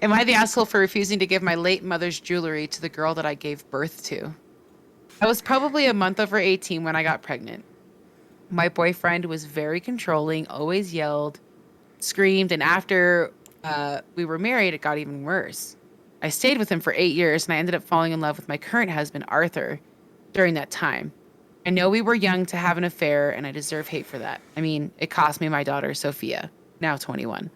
Am I the asshole for refusing to give my late mother's jewelry to the girl that I gave birth to? I was probably a month over 18 when I got pregnant. My boyfriend was very controlling, always yelled, screamed, and after we were married, it got even worse. I stayed with him for 8 years, and I ended up falling in love with my current husband, Arthur, during that time. I know we were young to have an affair, and I deserve hate for that. I mean, it cost me my daughter, Sophia, now 21.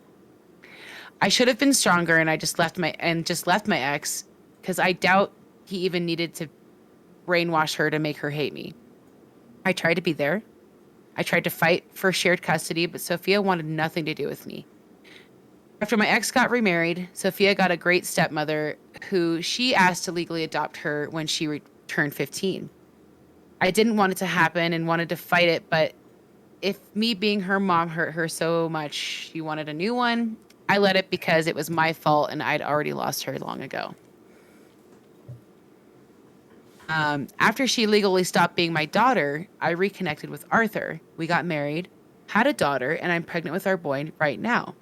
I should have been stronger, and I just left my ex because I doubt he even needed to brainwash her to make her hate me. I tried to be there. I tried to fight for shared custody, but Sophia wanted nothing to do with me. After my ex got remarried, Sophia got a great stepmother who she asked to legally adopt her when she turned 15. I didn't want it to happen and wanted to fight it, but if me being her mom hurt her so much, she wanted a new one. I let it because it was my fault and I'd already lost her long ago. After she legally stopped being my daughter, I reconnected with Arthur. We got married, had a daughter, and I'm pregnant with our boy right now.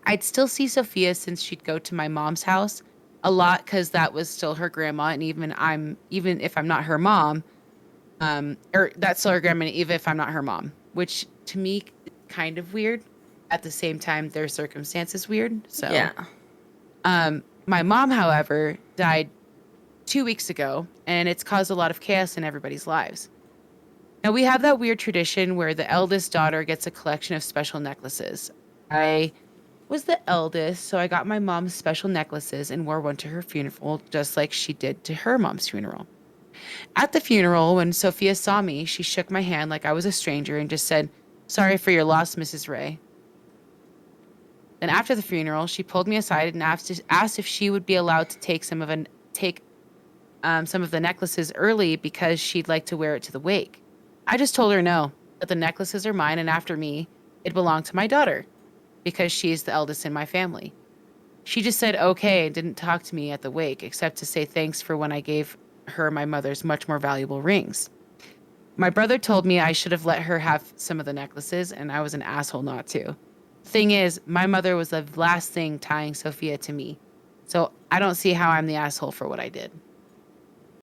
I'd still see Sophia since she'd go to my mom's house a lot because that was still her grandma, and even if I'm not her mom, or that's still her grandma, even if I'm not her mom, which to me kind of weird. At the same time, their circumstances weird. So, Yeah. My mom, however, died 2 weeks ago, and it's caused a lot of chaos in everybody's lives. Now, we have that weird tradition where the eldest daughter gets a collection of special necklaces. I was the eldest, so I got my mom's special necklaces and wore one to her funeral, just like she did to her mom's funeral. At the funeral, when Sophia saw me, she shook my hand like I was a stranger and just said, "Sorry for your loss, Mrs. Ray." Then after the funeral, she pulled me aside and asked if she would be allowed to take some of the necklaces early because she'd like to wear it to the wake. I just told her no, that the necklaces are mine, and after me, it belonged to my daughter because she's the eldest in my family. She just said okay and didn't talk to me at the wake except to say thanks for when I gave her my mother's much more valuable rings. My brother told me I should have let her have some of the necklaces, and I was an asshole not to. Thing is, my mother was the last thing tying Sophia to me. So I don't see how I'm the asshole for what I did.